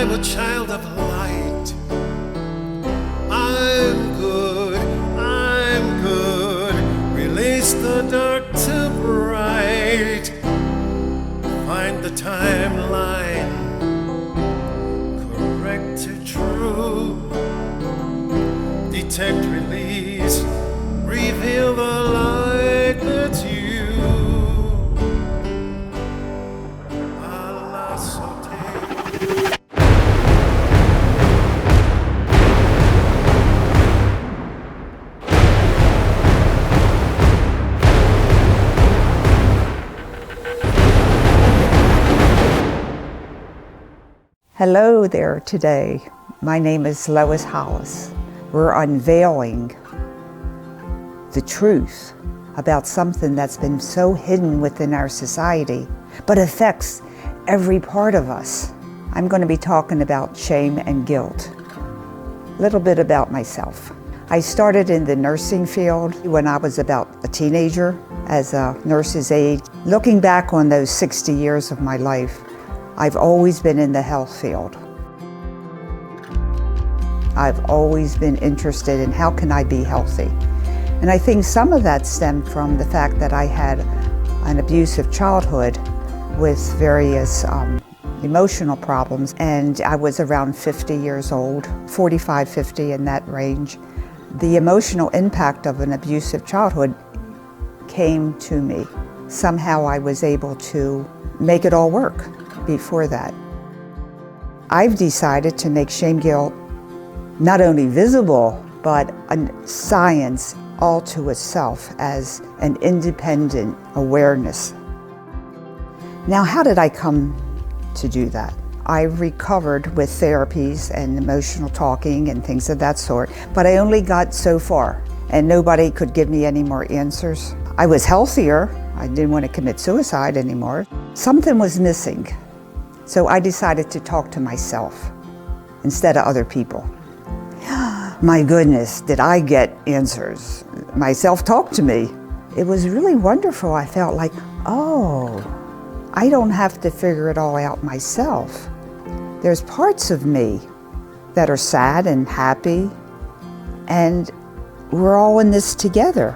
I'm a child of light. I'm good. Release the dark to bright. Find the timeline, correct to true. Detect, release, reveal the light that's you. Allah saute. Hello there today. My name is Lois Hollis. We're unveiling the truth about something that's been so hidden within our society, but affects every part of us. I'm going to be talking about shame and guilt. A little bit about myself. I started in the nursing field when I was about a teenager as a nurse's aide. Looking back on those 60 years of my life, I've always been in the health field. I've always been interested in how can I be healthy. And I think some of that stemmed from the fact that I had an abusive childhood with various emotional problems. And I was around 50 years old, 45, 50 in that range. The emotional impact of an abusive childhood came to me. Somehow I was able to make it all work. Before that, I've decided to make shame guilt not only visible, but a science all to itself as an independent awareness. Now, how did I come to do that? I recovered with therapies and emotional talking and things of that sort, but I only got so far, and nobody could give me any more answers. I was healthier. I didn't want to commit suicide anymore. Something was missing. So I decided to talk to myself instead of other people. My goodness, did I get answers? Myself talked to me. It was really wonderful. I felt like, oh, I don't have to figure it all out myself. There's parts of me that are sad and happy, and we're all in this together.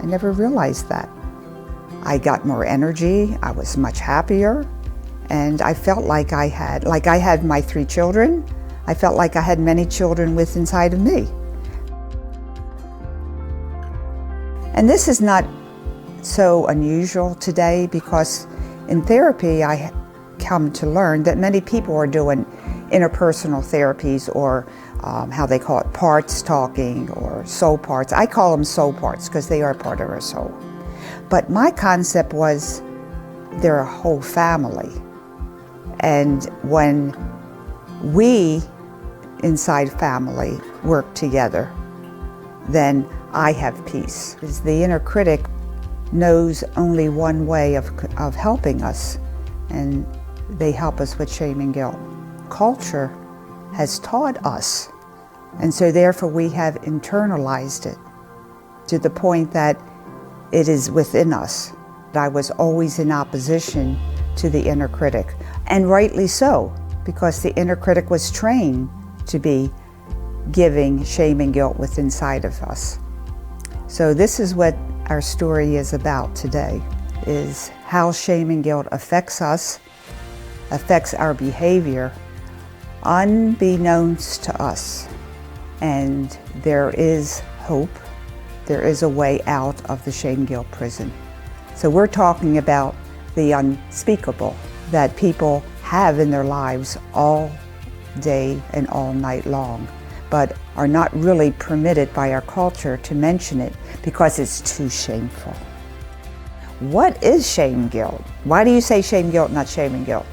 I never realized that. I got more energy. I was much happier. And I felt like I had my 3 children, I felt like I had many children with inside of me. And this is not so unusual today because in therapy I come to learn that many people are doing interpersonal therapies or how they call it parts talking or soul parts. I call them soul parts because they are part of our soul. But my concept was they're a whole family. And when we, inside family, work together, then I have peace. Because the inner critic knows only one way of helping us, and they help us with shame and guilt. Culture has taught us, and so therefore we have internalized it to the point that it is within us. I was always in opposition to the inner critic. And rightly so, because the inner critic was trained to be giving shame and guilt within inside of us. So this is what our story is about today, is how shame and guilt affects us, affects our behavior, unbeknownst to us. And there is hope, there is a way out of the shame-guilt prison. So we're talking about the unspeakable that people have in their lives all day and all night long, but are not really permitted by our culture to mention it because it's too shameful. What is shame guilt? Why do you say shame guilt, not shame and guilt?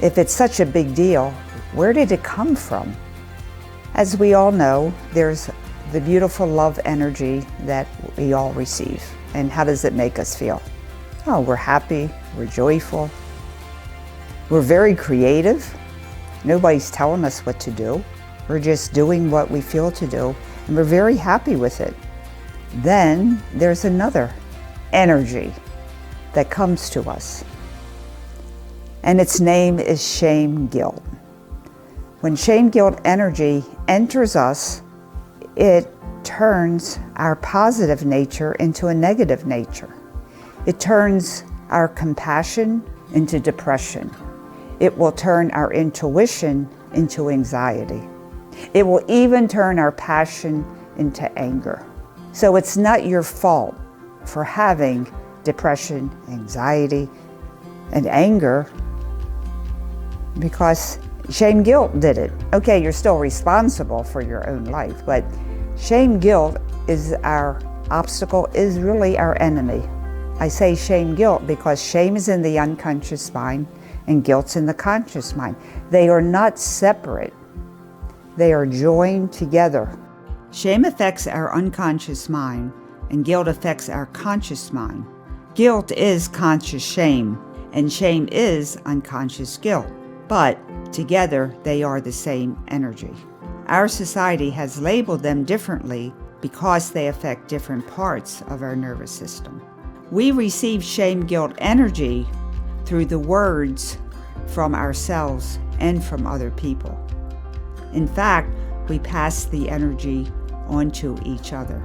If it's such a big deal, where did it come from? As we all know, there's the beautiful love energy that we all receive. And how does it make us feel? Oh, we're happy, we're joyful, we're very creative. Nobody's telling us what to do. We're just doing what we feel to do, and we're very happy with it. Then there's another energy that comes to us, and its name is shame guilt. When shame guilt energy enters us, it turns our positive nature into a negative nature. It turns our compassion into depression. It will turn our intuition into anxiety. It will even turn our passion into anger. So it's not your fault for having depression, anxiety, and anger, because shame guilt did it. Okay, you're still responsible for your own life, but shame guilt is our obstacle, is really our enemy. I say shame guilt because shame is in the unconscious mind and guilt's in the conscious mind. They are not separate. They are joined together. Shame affects our unconscious mind and guilt affects our conscious mind. Guilt is conscious shame and shame is unconscious guilt, but together they are the same energy. Our society has labeled them differently because they affect different parts of our nervous system. We receive shame guilt energy through the words from ourselves and from other people. In fact, we pass the energy onto each other.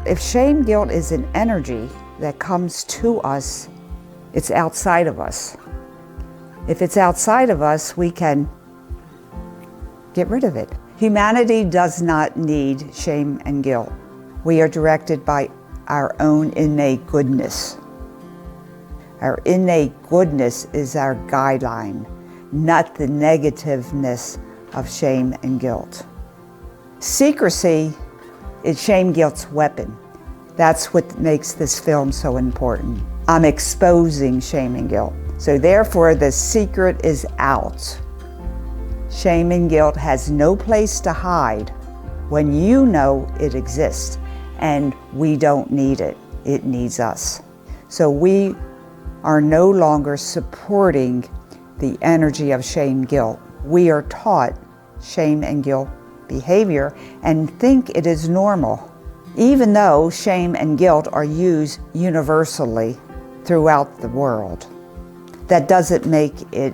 If shame guilt is an energy that comes to us, it's outside of us. If it's outside of us, we can get rid of it. Humanity does not need shame and guilt. We are directed by our own innate goodness. Our innate goodness is our guideline, not the negativeness of shame and guilt. Secrecy is shame guilt's weapon. That's what makes this film so important. I'm exposing shame and guilt. So therefore, the secret is out. Shame and guilt has no place to hide when you know it exists, and we don't need it. It needs us. So we are no longer supporting the energy of shame guilt. We are taught shame and guilt behavior and think it is normal, even though shame and guilt are used universally throughout the world. That doesn't make it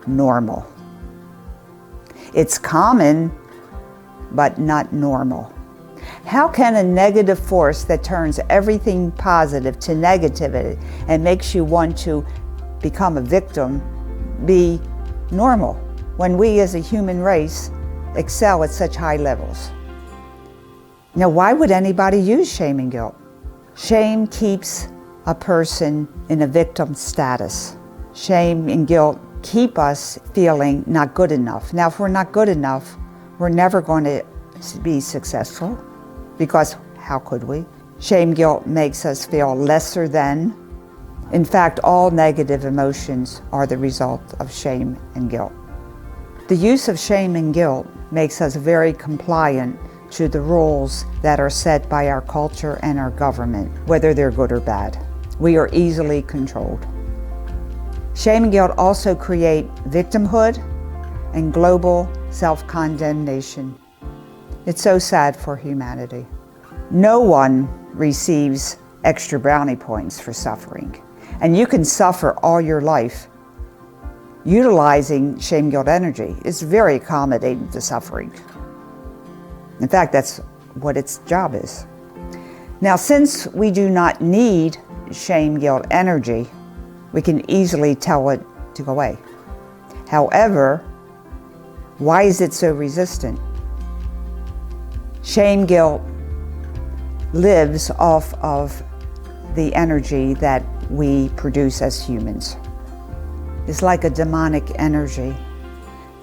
normal. It's common, but not normal. How can a negative force that turns everything positive to negativity and makes you want to become a victim be normal when we as a human race excel at such high levels? Now, why would anybody use shame and guilt? Shame keeps a person in a victim status. Shame and guilt keep us feeling not good enough. Now, if we're not good enough, we're never going to be successful, because how could we? Shame guilt makes us feel lesser than. In fact, all negative emotions are the result of shame and guilt. The use of shame and guilt makes us very compliant to the rules that are set by our culture and our government, whether they're good or bad. We are easily controlled. Shame and guilt also create victimhood and global self-condemnation. It's so sad for humanity. No one receives extra brownie points for suffering. And you can suffer all your life utilizing shame guilt energy. It's very accommodating to suffering. In fact, that's what its job is. Now, since we do not need shame guilt energy, we can easily tell it to go away. However, why is it so resistant? Shame guilt lives off of the energy that we produce as humans. It's like a demonic energy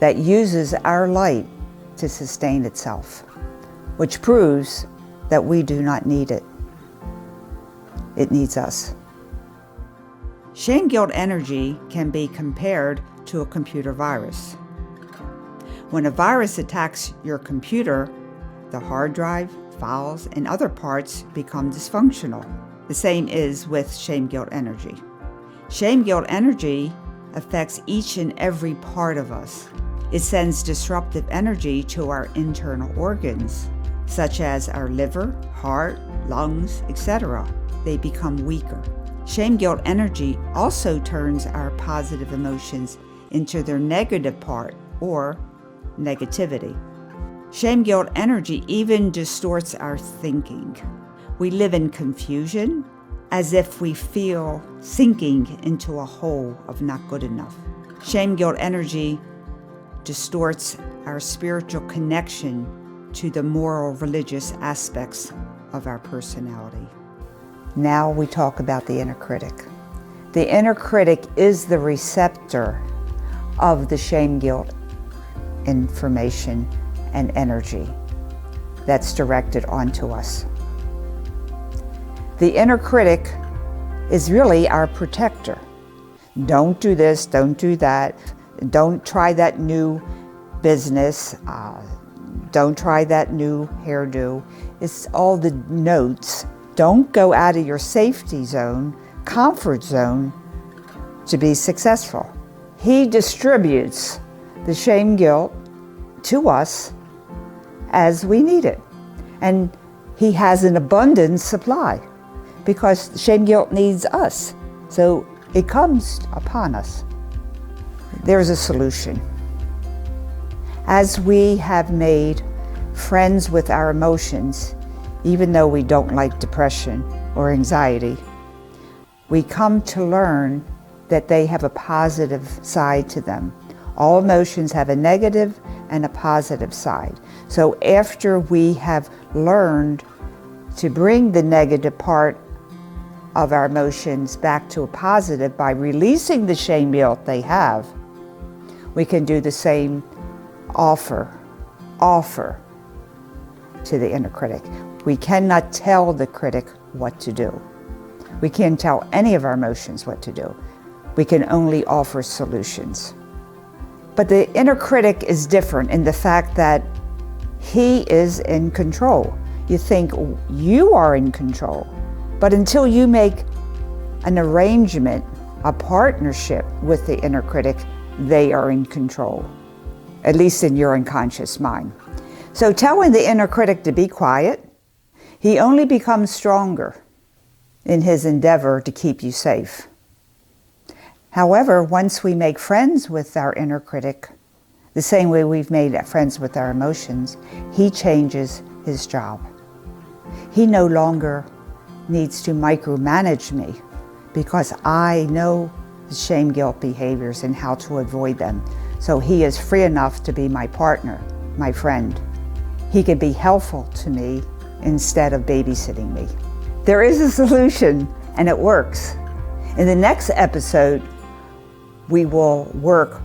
that uses our light to sustain itself, which proves that we do not need it. It needs us. Shame guilt energy can be compared to a computer virus. When a virus attacks your computer, the hard drive, files, and other parts become dysfunctional. The same is with shame guilt energy. Shame guilt energy affects each and every part of us. It sends disruptive energy to our internal organs, such as our liver, heart, lungs, etc. They become weaker. Shame guilt energy also turns our positive emotions into their negative part, or negativity. Shame guilt energy even distorts our thinking. We live in confusion, as if we feel sinking into a hole of not good enough. Shame guilt energy distorts our spiritual connection to the moral, religious aspects of our personality. Now we talk about the inner critic. The inner critic is the receptor of the shame guilt information and energy that's directed onto us. The inner critic is really our protector. Don't do this, don't do that, don't try that new business, don't try that new hairdo. It's all the notes. Don't go out of your safety zone, comfort zone, to be successful. He distributes the shame guilt to us as we need it. And he has an abundant supply because shame guilt needs us. So it comes upon us. There's a solution. As we have made friends with our emotions, even though we don't like depression or anxiety, we come to learn that they have a positive side to them. All emotions have a negative and a positive side. So after we have learned to bring the negative part of our emotions back to a positive by releasing the shame guilt they have, we can do the same offer to the inner critic. We cannot tell the critic what to do. We can't tell any of our emotions what to do. We can only offer solutions. But the inner critic is different in the fact that he is in control. You think you are in control, but until you make an arrangement, a partnership with the inner critic, they are in control, at least in your unconscious mind. So telling the inner critic to be quiet, he only becomes stronger in his endeavor to keep you safe. However, once we make friends with our inner critic, the same way we've made friends with our emotions, he changes his job. He no longer needs to micromanage me because I know the shame guilt behaviors and how to avoid them. So he is free enough to be my partner, my friend. He can be helpful to me instead of babysitting me. There is a solution and it works. In the next episode, we will work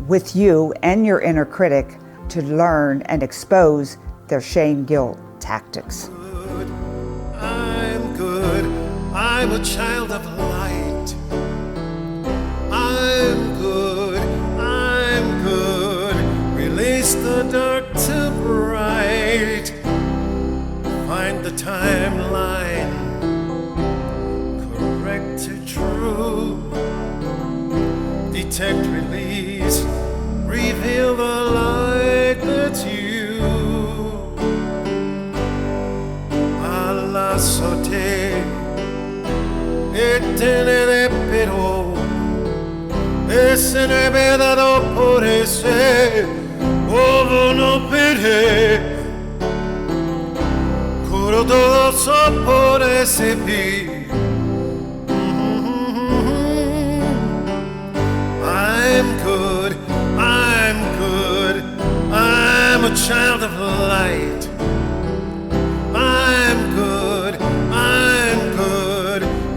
with you and your inner critic to learn and expose their shame guilt tactics. I'm good. I'm a child of light. I'm good. I'm good. Release the dark to bright. Find the timeline. Correct to true. Detect, release, reveal the light that's you. Alla sote, tenere pero, ese ne vedado por ese, ovo no pere, curo todo so por ese pi. I'm good, I'm good, I'm a child of light. I'm good,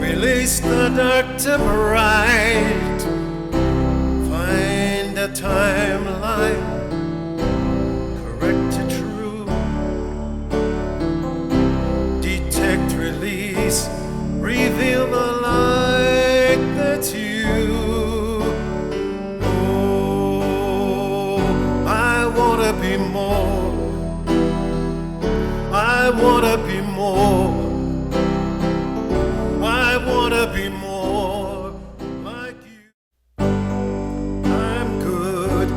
release the dark to bright. Find a timeline, correct to true. Detect, release, reveal the light that's you. Be more. I wanna be more. I wanna be more like you. I'm good.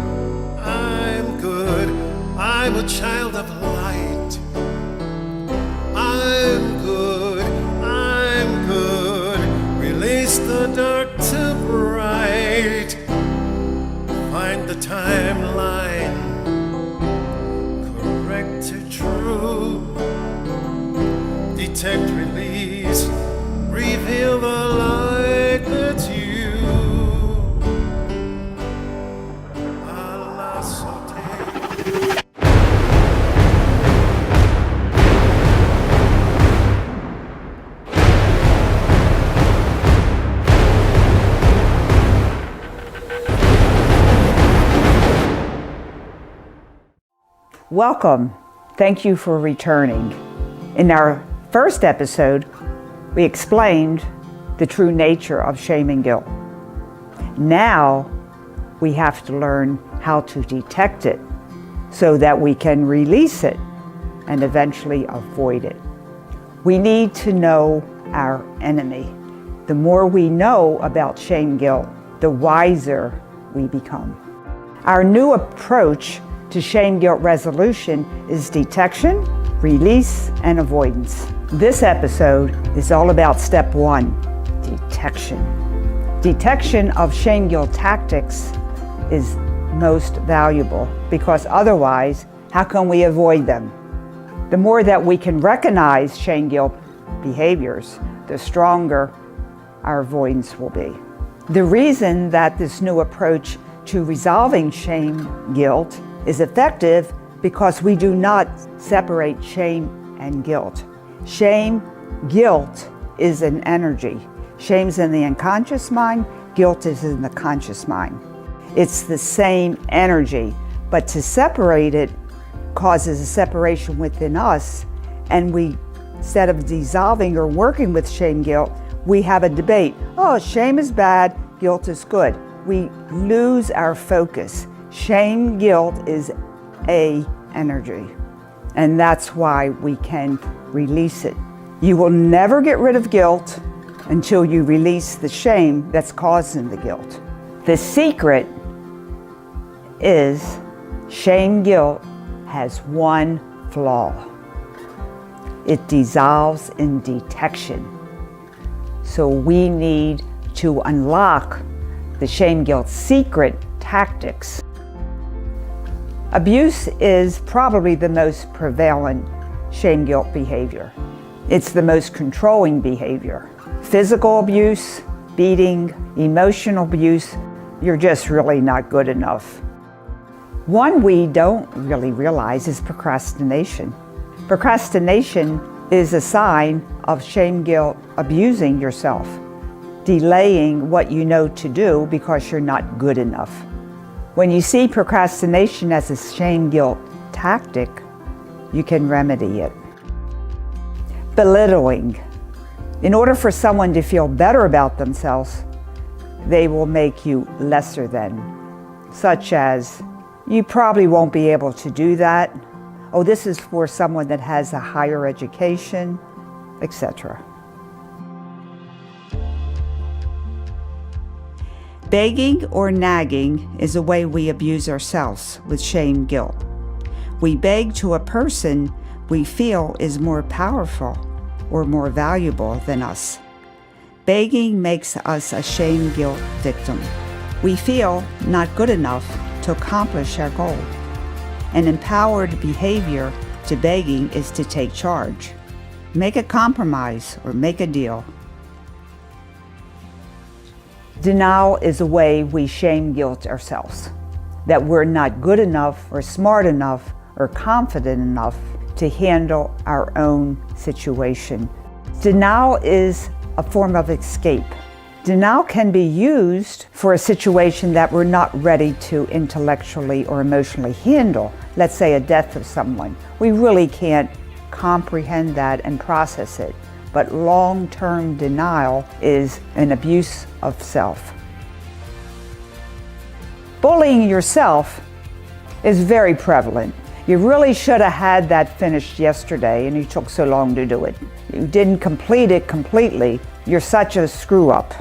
I'm good. I'm a child of light. I'm good. I'm good. Release the dark to bright. Find the timeline. Welcome. Thank you for returning. In our first episode, we explained the true nature of shame and guilt. Now, we have to learn how to detect it so that we can release it and eventually avoid it. We need to know our enemy. The more we know about shame guilt, the wiser we become. Our new approach to shame guilt resolution is detection, release, and avoidance. This episode is all about step 1, detection. Detection of shame guilt tactics is most valuable because otherwise, how can we avoid them? The more that we can recognize shame guilt behaviors, the stronger our avoidance will be. The reason that this new approach to resolving shame guilt is effective because we do not separate shame and guilt. Shame, guilt is an energy. Shame's in the unconscious mind, guilt is in the conscious mind. It's the same energy, but to separate it causes a separation within us, and we, instead of dissolving or working with shame guilt, we have a debate. Oh, shame is bad, guilt is good. We lose our focus. Shame guilt is a energy, and that's why we can release it. You will never get rid of guilt until you release the shame that's causing the guilt. The secret is shame guilt has one flaw. It dissolves in detection. So we need to unlock the shame guilt secret tactics. Abuse is probably the most prevalent shame guilt behavior. It's the most controlling behavior. Physical abuse, beating, emotional abuse, you're just really not good enough. One we don't really realize is procrastination. Procrastination is a sign of shame guilt abusing yourself, delaying what you know to do because you're not good enough. When you see procrastination as a shame guilt tactic, you can remedy it. Belittling. In order for someone to feel better about themselves, they will make you lesser than, such as, you probably won't be able to do that. Oh, this is for someone that has a higher education, etc. Begging or nagging is a way we abuse ourselves with shame guilt. We beg to a person we feel is more powerful or more valuable than us. Begging makes us a shame guilt victim. We feel not good enough to accomplish our goal. An empowered behavior to begging is to take charge. Make a compromise or make a deal. Denial is a way we shame guilt ourselves, that we're not good enough or smart enough or confident enough to handle our own situation. Denial is a form of escape. Denial can be used for a situation that we're not ready to intellectually or emotionally handle. Let's say a death of someone. We really can't comprehend that and process it. But long-term denial is an abuse of self. Bullying yourself is very prevalent. You really should have had that finished yesterday and you took so long to do it. You didn't complete it completely. You're such a screw up.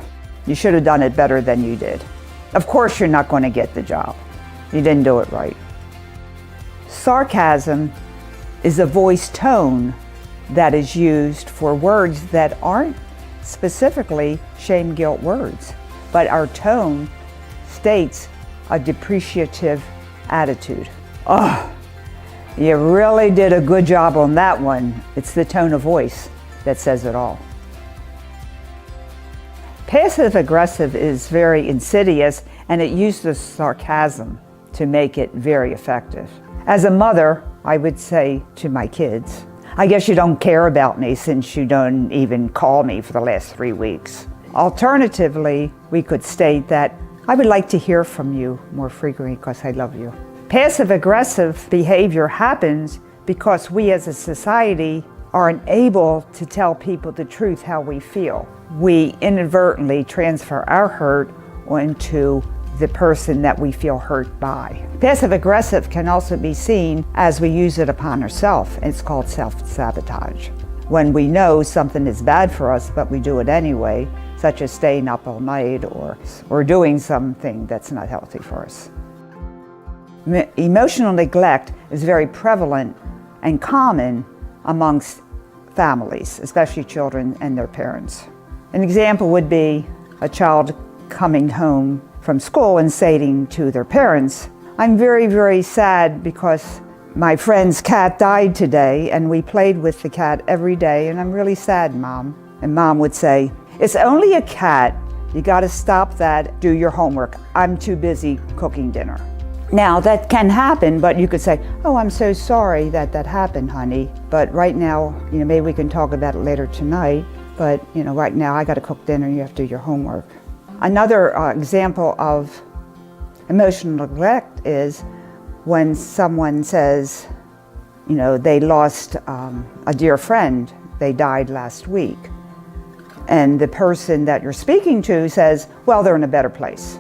You should have done it better than you did. Of course you're not going to get the job. You didn't do it right. Sarcasm is a voice tone that is used for words that aren't specifically shame guilt words, but our tone states a depreciative attitude. Oh, you really did a good job on that one. It's the tone of voice that says it all. Passive aggressive is very insidious, and it uses sarcasm to make it very effective. As a mother, I would say to my kids, I guess you don't care about me since you don't even call me for the last 3 weeks. Alternatively, we could state that I would like to hear from you more frequently because I love you. Passive-aggressive behavior happens because we as a society aren't able to tell people the truth how we feel. We inadvertently transfer our hurt onto the person that we feel hurt by. Passive-aggressive can also be seen as we use it upon ourselves. It's called self-sabotage. When we know something is bad for us, but we do it anyway, such as staying up all night or doing something that's not healthy for us. Emotional neglect is very prevalent and common amongst families, especially children and their parents. An example would be a child coming home from school and saying to their parents, "I'm very, very sad because my friend's cat died today and we played with the cat every day and I'm really sad, Mom." And Mom would say, "It's only a cat. You gotta stop that, do your homework. I'm too busy cooking dinner." Now that can happen, but you could say, "Oh, I'm so sorry that that happened, honey. But right now, maybe we can talk about it later tonight. But right now I gotta cook dinner, you have to do your homework." Another example of emotional neglect is when someone says, they lost a dear friend, they died last week. And the person that you're speaking to says, "Well, they're in a better place."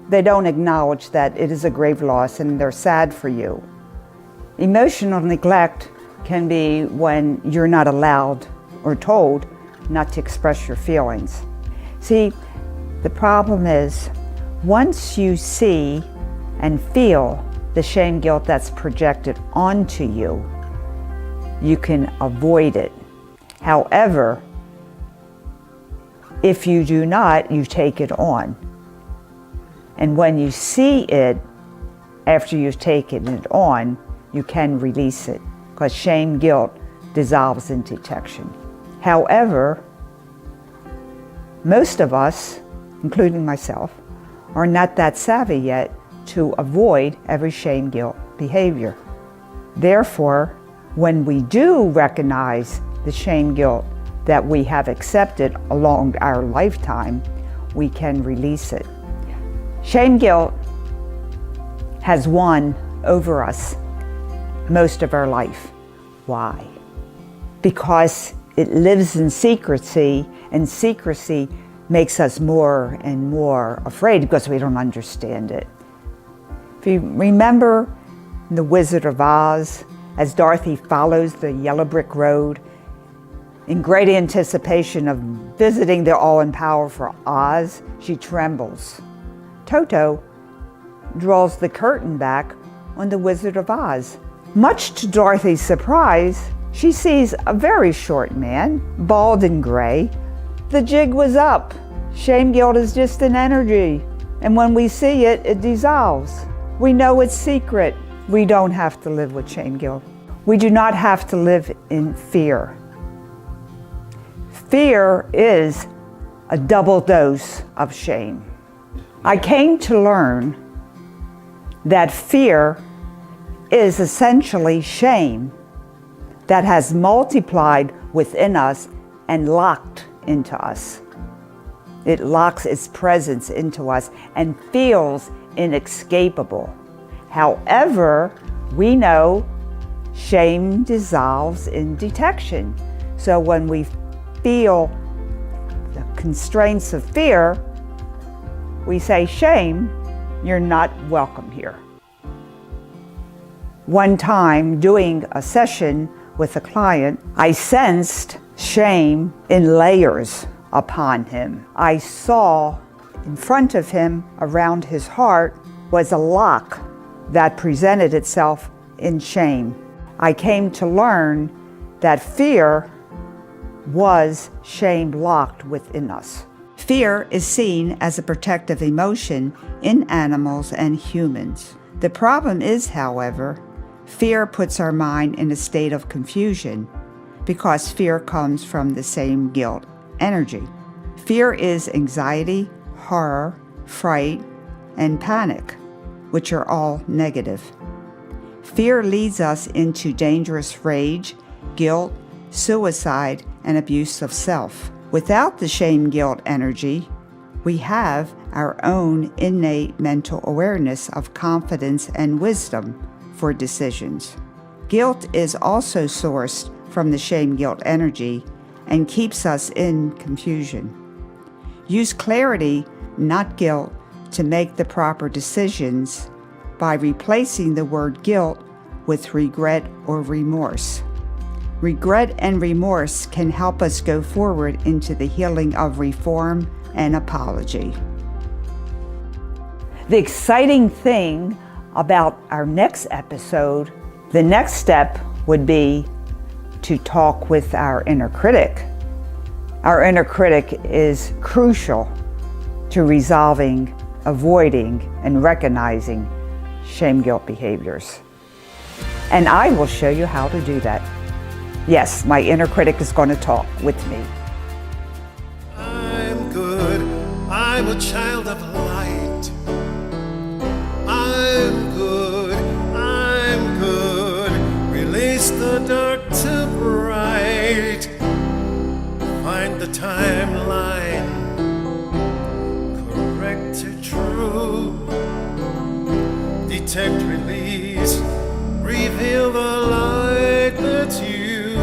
They don't acknowledge that it is a grave loss and they're sad for you. Emotional neglect can be when you're not allowed or told not to express your feelings. See, the problem is once you see and feel the shame guilt that's projected onto you, you can avoid it. However, if you do not, you take it on. And when you see it, after you've taken it on, you can release it, because shame guilt dissolves in detection. However, most of us, including myself, are not that savvy yet to avoid every shame guilt behavior. Therefore, when we do recognize the shame guilt that we have accepted along our lifetime, we can release it. Shame guilt has won over us most of our life. Why? Because it lives in secrecy, and secrecy makes us more and more afraid because we don't understand it. If you remember The Wizard of Oz, as Dorothy follows the yellow brick road in great anticipation of visiting the all-powerful Oz, she trembles. Toto draws the curtain back on The Wizard of Oz. Much to Dorothy's surprise, she sees a very short man, bald and gray. The jig was up. Shame guilt is just an energy, and when we see it, it dissolves. We know it's secret. We don't have to live with shame guilt. We do not have to live in fear. Fear is a double dose of shame. I came to learn that fear is essentially shame that has multiplied within us and locked into us. It locks its presence into us and feels inescapable. However, we know shame dissolves in detection. So when we feel the constraints of fear, we say, "Shame, you're not welcome here." One time doing a session with a client, I sensed shame in layers upon him. I saw in front of him, around his heart, was a lock that presented itself in shame. I came to learn that fear was shame locked within us. Fear is seen as a protective emotion in animals and humans. The problem is, however, fear puts our mind in a state of confusion because fear comes from the same guilt energy. Fear is anxiety, horror, fright, and panic, which are all negative. Fear leads us into dangerous rage, guilt, suicide, and abuse of self. Without the shame guilt energy, We have our own innate mental awareness of confidence and wisdom for decisions. Guilt is also sourced from the shame-guilt energy and keeps us in confusion. Use clarity, not guilt, to make the proper decisions by replacing the word guilt with regret or remorse. Regret and remorse can help us go forward into the healing of reform and apology. The exciting thing about our next episode, the next step would be to talk with our inner critic. Our inner critic is crucial to resolving, avoiding, and recognizing shame-guilt behaviors. And I will show you how to do that. Yes, my inner critic is going to talk with me. I'm good. I'm a child of light. I'm good. I'm good. Release the dark to bright. Find the timeline. Correct to true. Detect, release. Reveal the light that's you.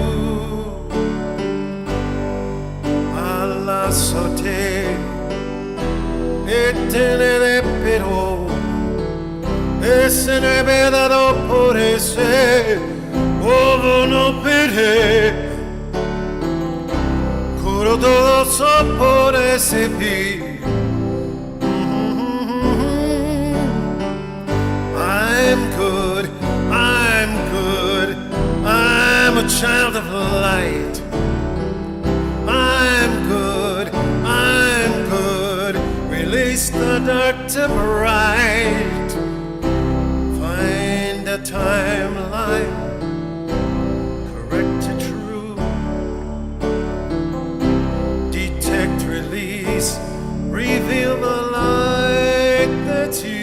Alla sote. E tenere pero. E se ne veda dopo se. Ovo no pere. Curo todo so por ese pi. I'm good. I'm good. I'm a child of light. I'm good. I'm good. Release the dark to bright. Find a timeline. Correct to true. Detect, release. Reveal the light that's you.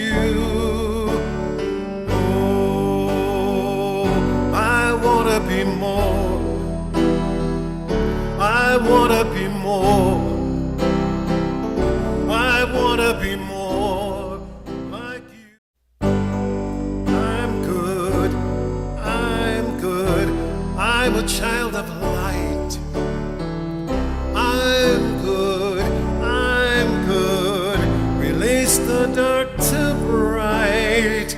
Be more. I wanna be more. I wanna be more like you. I'm good. I'm good. I'm a child of light. I'm good. I'm good. Release the dark to bright.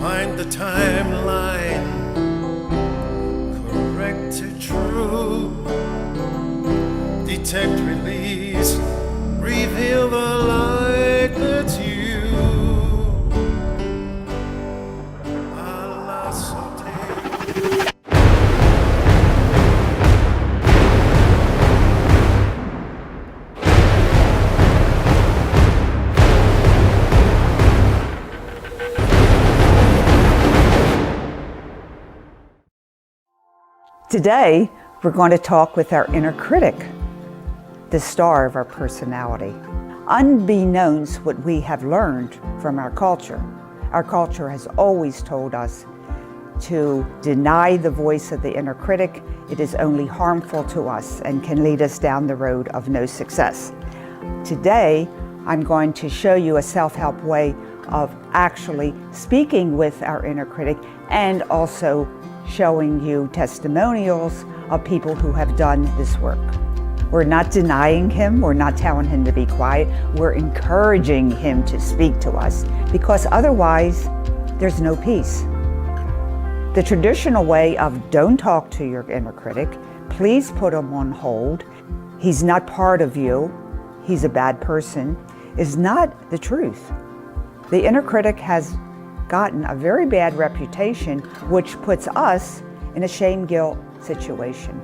Find the timeline. To true. Detect, release. Reveal the light that's you. Alla sote. Today, we're going to talk with our inner critic, the star of our personality. Unbeknownst what we have learned from our culture has always told us to deny the voice of the inner critic. It is only harmful to us and can lead us down the road of no success. Today, I'm going to show you a self-help way of actually speaking with our inner critic and also showing you testimonials of people who have done this work. We're not denying him, we're not telling him to be quiet, we're encouraging him to speak to us because otherwise there's no peace. The traditional way of don't talk to your inner critic, please put him on hold, he's not part of you, he's a bad person, is not the truth. The inner critic has gotten a very bad reputation, which puts us in a shame-guilt situation.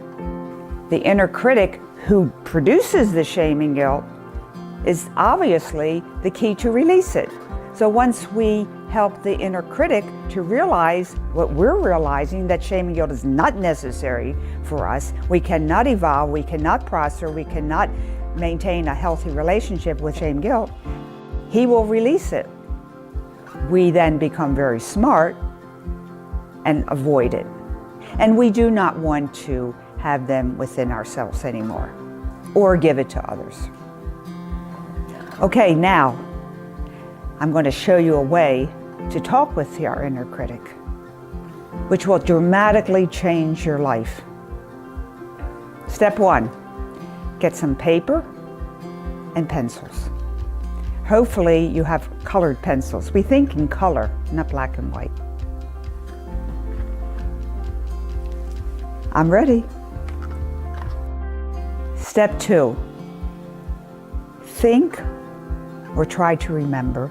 The inner critic who produces the shame and guilt is obviously the key to release it. So once we help the inner critic to realize what we're realizing, that shame and guilt is not necessary for us, we cannot evolve, we cannot prosper, we cannot maintain a healthy relationship with shame and guilt, he will release it. We then become very smart and avoid it. And we do not want to have them within ourselves anymore or give it to others. Okay, now I'm going to show you a way to talk with our inner critic, which will dramatically change your life. Step 1, get some paper and pencils. Hopefully you have colored pencils. We think in color, not black and white. I'm ready. Step 2, think or try to remember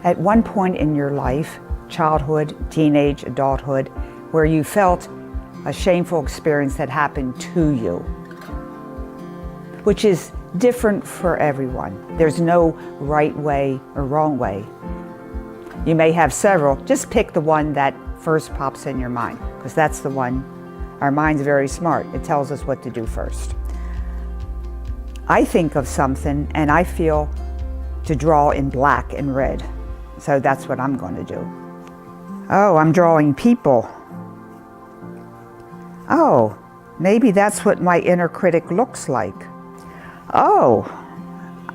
at one point in your life, childhood, teenage, adulthood, where you felt a shameful experience that happened to you, which is different for everyone. There's no right way or wrong way. You may have several. Just pick the one that first pops in your mind, because that's the one. Our mind's very smart. It tells us what to do first. I think of something and I feel to draw in black and red. So that's what I'm going to do. Oh, I'm drawing people. Oh, maybe that's what my inner critic looks like. Oh,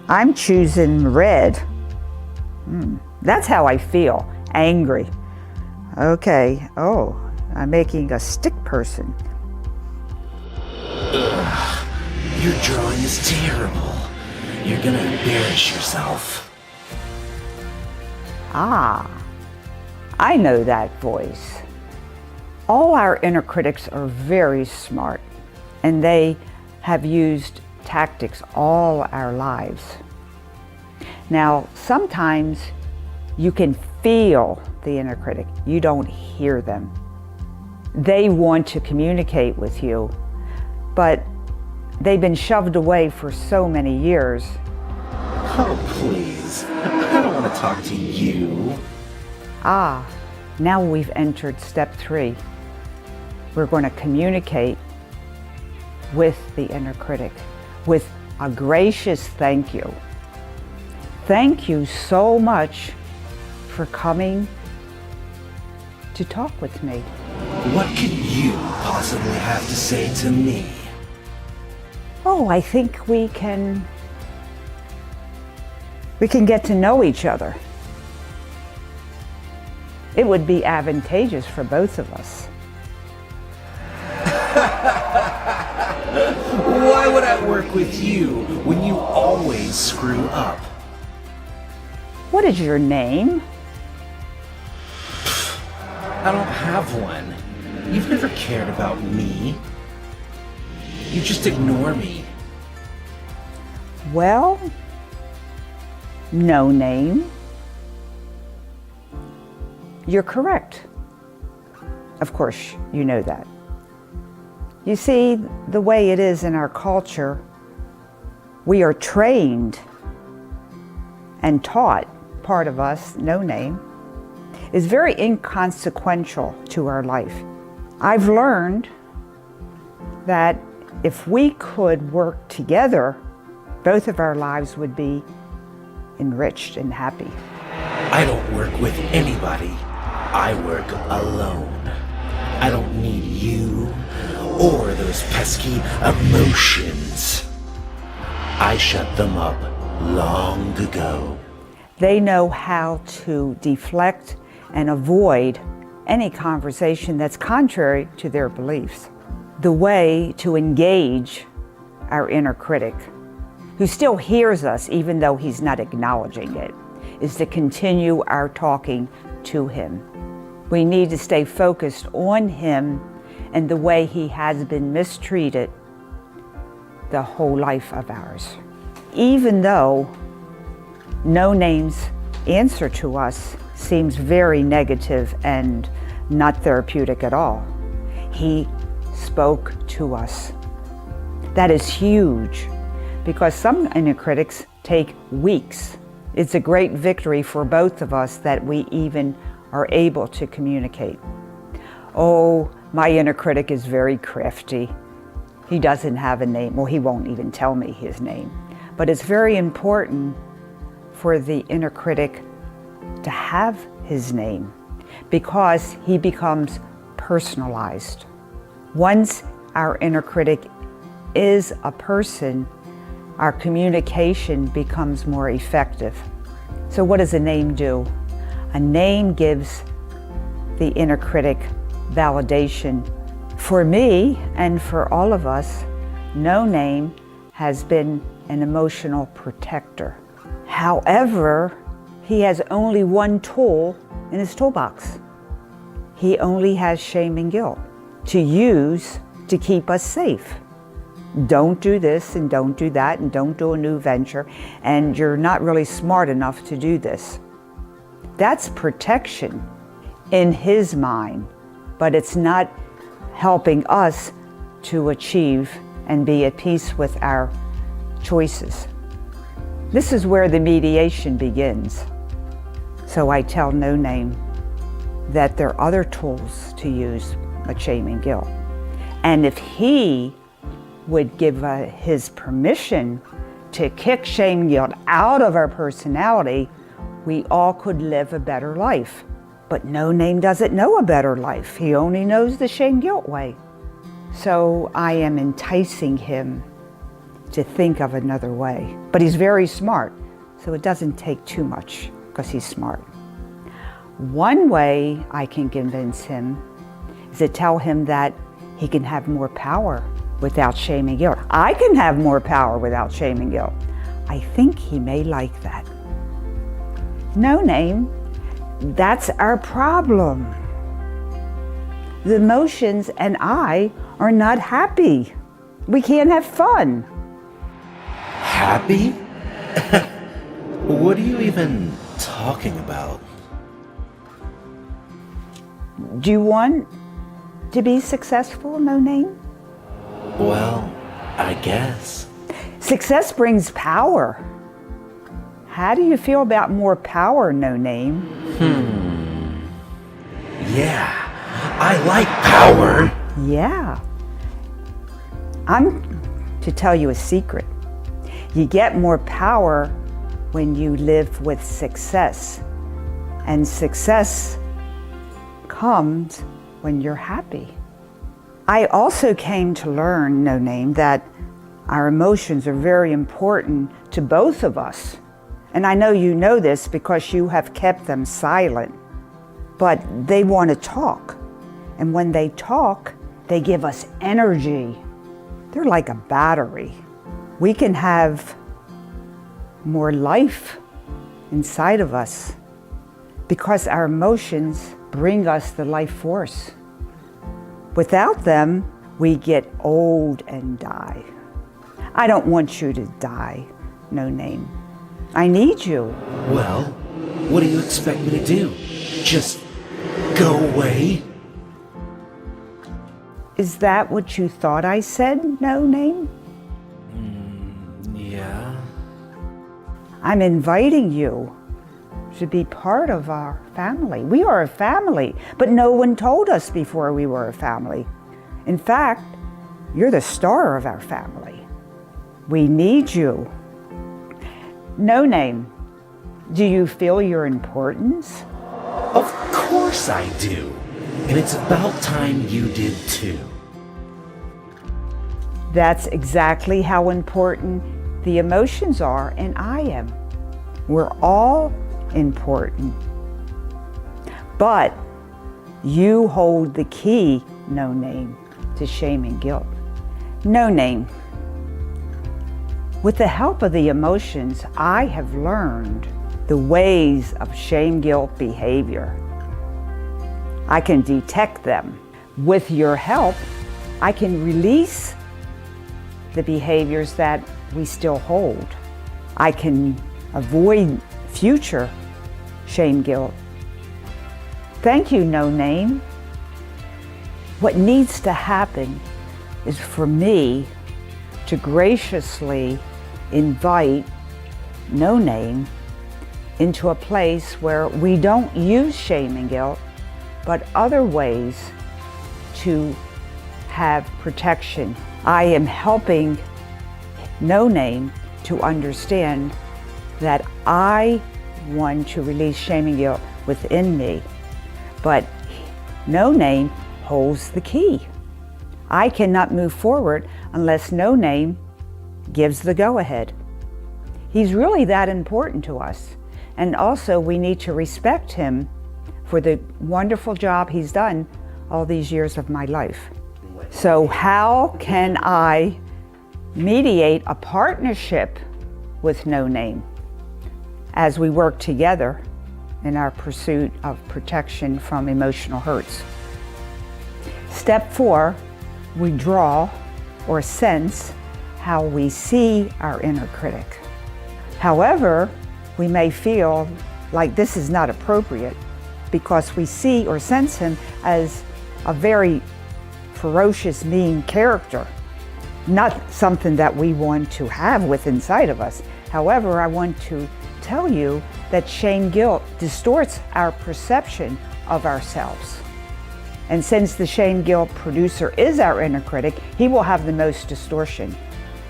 I'm choosing red. That's how I feel, angry. Okay, oh, I'm making a stick person. Ugh, your drawing is terrible. You're gonna embarrass yourself. Ah, I know that voice. All our inner critics are very smart, and they have used tactics all our lives. Now, sometimes you can feel the inner critic. You don't hear them. They want to communicate with you, but they've been shoved away for so many years. Oh, please. I don't want to talk to you. Ah, now we've entered step 3. We're going to communicate with the inner critic with a gracious thank you. Thank you so much for coming to talk with me. What could you possibly have to say to me? Oh, I think we can get to know each other. It would be advantageous for both of us. Why would I work with you when you always screw up? What is your name? I don't have one. You've never cared about me. You just ignore me. Well, no name. You're correct. Of course, you know that. You see, the way it is in our culture, we are trained and taught, part of us, no name, is very inconsequential to our life. I've learned that if we could work together, both of our lives would be enriched and happy. I don't work with anybody. I work alone. I don't need you or those pesky emotions. I shut them up long ago. They know how to deflect and avoid any conversation that's contrary to their beliefs. The way to engage our inner critic, who still hears us even though he's not acknowledging it, is to continue our talking to him. We need to stay focused on him and the way he has been mistreated the whole life of ours. Even though no name's answer to us seems very negative and not therapeutic at all, he spoke to us. That is huge, because some inner critics take weeks. It's a great victory for both of us that we even are able to communicate. Oh, my inner critic is very crafty. He doesn't have a name. Well, he won't even tell me his name. But it's very important for the inner critic to have his name, because he becomes personalized. Once our inner critic is a person, our communication becomes more effective. So what does a name do? A name gives the inner critic validation. For me and for all of us, no name has been an emotional protector. However, he has only one tool in his toolbox. He only has shame and guilt to use to keep us safe. Don't do this and don't do that and don't do a new venture, and you're not really smart enough to do this. That's protection in his mind, but it's not helping us to achieve and be at peace with our choices. This is where the mediation begins. So I tell No Name that there are other tools to use with shame and guilt. And if he would give his permission to kick shame and guilt out of our personality, we all could live a better life. But No Name doesn't know a better life. He only knows the shame guilt way. So I am enticing him to think of another way. But he's very smart, so it doesn't take too much because he's smart. One way I can convince him is to tell him that he can have more power without shame and guilt. I can have more power without shame and guilt. I think he may like that. No Name, that's our problem. The emotions and I are not happy. We can't have fun. Happy? What are you even talking about? Do you want to be successful, No Name? Well, I guess. Success brings power. How do you feel about more power, No Name? Yeah, I like power. Yeah. I'm to tell you a secret. You get more power when you live with success. And success comes when you're happy. I also came to learn, No Name, that our emotions are very important to both of us. And I know you know this because you have kept them silent. But they want to talk. And when they talk, they give us energy. They're like a battery. We can have more life inside of us because our emotions bring us the life force. Without them, we get old and die. I don't want you to die, No Name. I need you. Well, what do you expect me to do? Just go away? Is that what you thought I said, No Name? Yeah. I'm inviting you to be part of our family. We are a family, but no one told us before we were a family. In fact, you're the star of our family. We need you. No Name, do you feel your importance? Of course I do. And it's about time you did too. That's exactly how important the emotions are, and I am. We're all important. But you hold the key, No Name, to shame and guilt. No Name. With the help of the emotions, I have learned the ways of shame guilt behavior. I can detect them. With your help, I can release the behaviors that we still hold. I can avoid future shame guilt. Thank you, No Name. What needs to happen is for me to graciously invite No Name into a place where we don't use shame and guilt, but other ways to have protection. I am helping No Name to understand that I want to release shame and guilt within me, but No Name holds the key. I cannot move forward unless No Name gives the go-ahead. He's really that important to us. And also we need to respect him for the wonderful job he's done all these years of my life. So how can I mediate a partnership with No Name as we work together in our pursuit of protection from emotional hurts? Step 4, we draw or sense how we see our inner critic. However, we may feel like this is not appropriate because we see or sense him as a very ferocious, mean character, not something that we want to have within inside of us. However, I want to tell you that shame guilt distorts our perception of ourselves. And since the shame guilt producer is our inner critic, he will have the most distortion.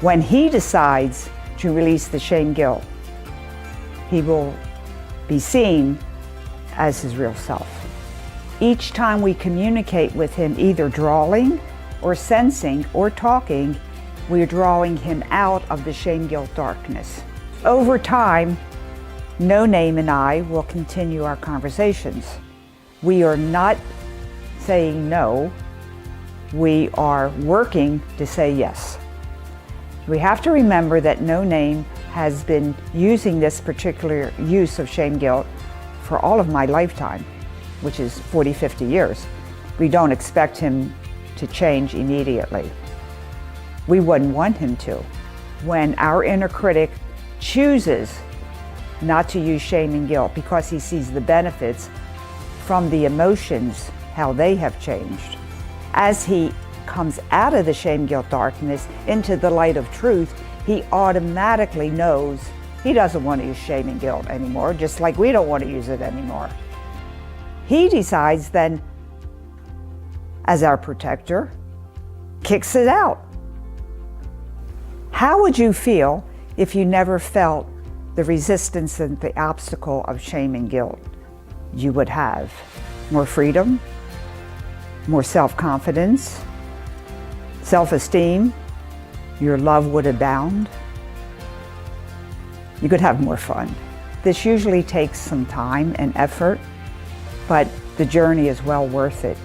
When he decides to release the shame guilt, he will be seen as his real self. Each time we communicate with him, either drawing or sensing or talking, we are drawing him out of the shame guilt darkness. Over time, No Name and I will continue our conversations. We are not saying no, we are working to say yes. We have to remember that No Name has been using this particular use of shame guilt for all of my lifetime, which is 40, 50 years. We don't expect him to change immediately. We wouldn't want him to. When our inner critic chooses not to use shame and guilt because he sees the benefits from the emotions, how they have changed. As he comes out of the shame guilt darkness into the light of truth, he automatically knows he doesn't want to use shame and guilt anymore, just like we don't want to use it anymore. He decides then, as our protector, kicks it out. How would you feel if you never felt the resistance and the obstacle of shame and guilt? You would have more freedom, more self-confidence, self-esteem. Your love would abound. You could have more fun. This usually takes some time and effort, but the journey is well worth it.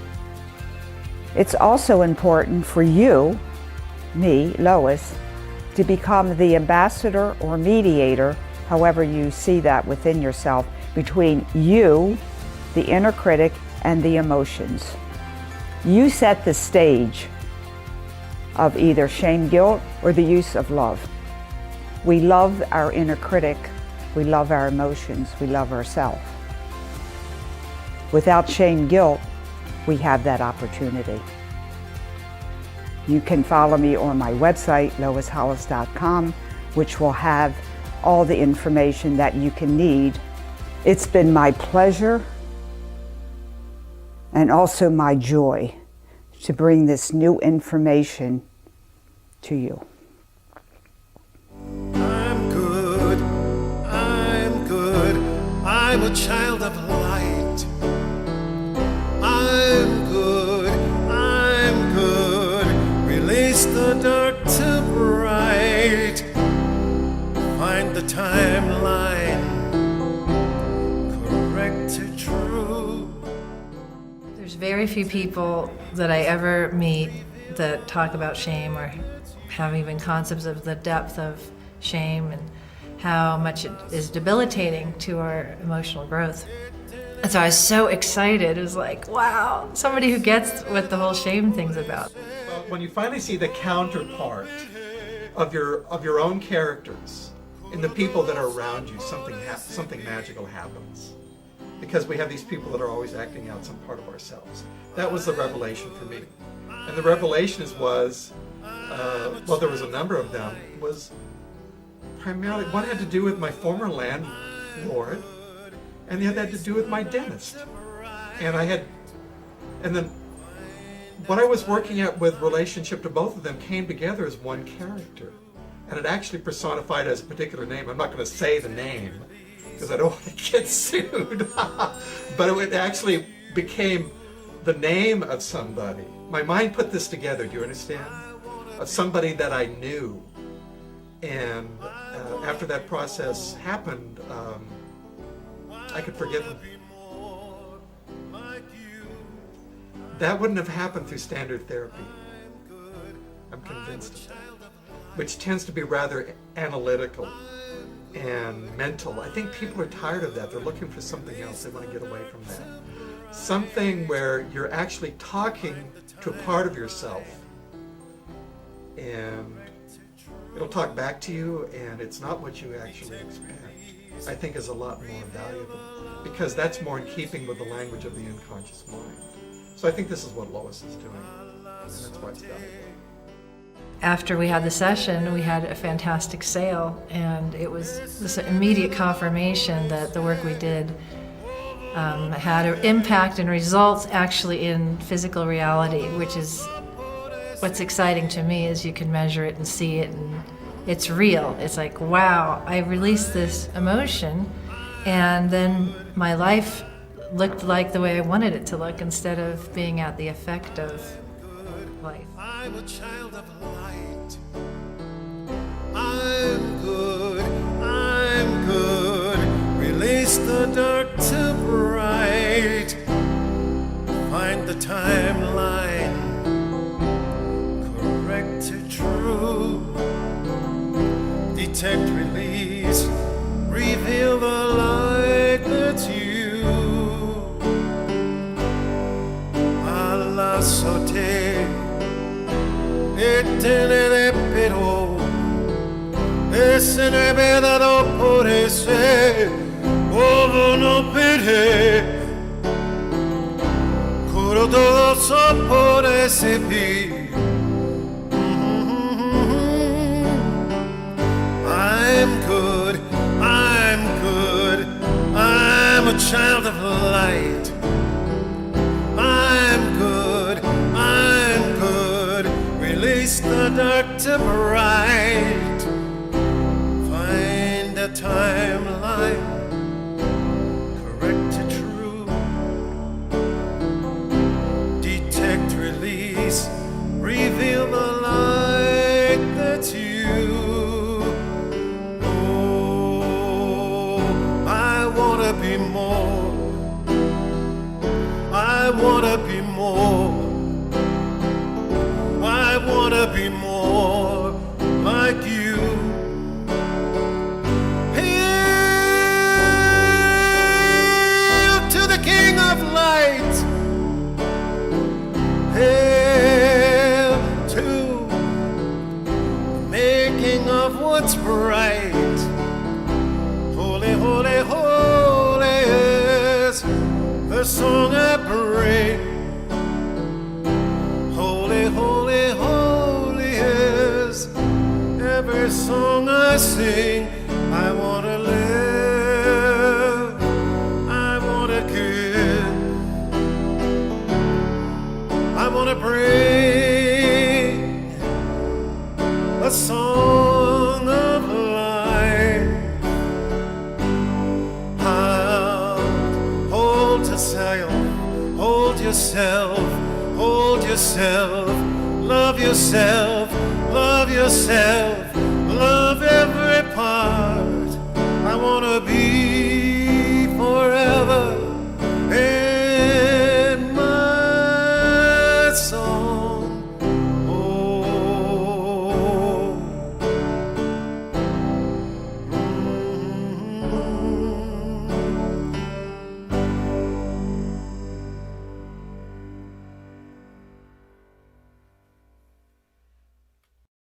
It's also important for you, me, Lois, to become the ambassador or mediator, however you see that within yourself, between you, the inner critic, and the emotions. You set the stage of either shame, guilt, or the use of love. We love our inner critic, we love our emotions, we love ourselves. Without shame, guilt, we have that opportunity. You can follow me on my website, loishollis.com, which will have all the information that you can need. It's been my pleasure and also my joy to bring this new information to you. I'm good, I'm good, I'm a child of light. I'm good, release the dark to bright. Find the timeline, correct to true. There's very few people that I ever meet that talk about shame or have even concepts of the depth of shame and how much it is debilitating to our emotional growth. And so I was so excited. It was like, wow, somebody who gets what the whole shame thing's about. Well, when you finally see the counterpart of your own characters in the people that are around you, something magical happens. Because we have these people that are always acting out some part of ourselves. That was the revelation for me. And the revelation was, well, there was a number of them, was primarily, one had to do with my former landlord, and the other had to do with my dentist. And then what I was working at with relationship to both of them came together as one character. And it actually personified as a particular name. I'm not going to say the name, because I don't want to get sued. But it actually became the name of somebody. My mind put this together, do you understand? Of somebody that I knew And after that process happened, I could forgive him. That wouldn't have happened through standard therapy. I'm convinced of that. Which tends to be rather analytical and mental. I think people are tired of that. They're looking for something else. They want to get away from that. Something where you're actually talking to a part of yourself, and it'll talk back to you, and it's not what you actually expect. I think is a lot more valuable, because that's more in keeping with the language of the unconscious mind. So I think this is what Lois is doing, and that's why it's valuable. After we had the session, we had a fantastic sale, and it was this immediate confirmation that the work we did had an impact and results actually in physical reality, which is what's exciting to me, is you can measure it and see it, and it's real. It's like, wow, I released this emotion, and then my life looked like the way I wanted it to look, instead of being at the effect of life. I'm a child of light. I'm good, I'm good. Release the dark to bright. Find the timeline, correct to true. Detect, release, reveal the light that's you. Allah sote. Tenere pero ese ne me dado por ese ovo no pere curo todo so por ese pi. I'm good, I'm good, I'm a child of light. I'm good, I'm good. Release the dark to bright. Find a timeline, correct to true. Detect, release, reveal the light that's you. Oh, I wanna be more. I wanna be more. I wanna be more like you. Hail to the King of Light. Hail to the making of what's bright. Holy, holy, holy is the song I bring. Holy, holy, holy is every song I sing. I want to live, I want to give, I want to bring a song of life. Hold yourself, hold yourself, hold yourself, love yourself, love yourself.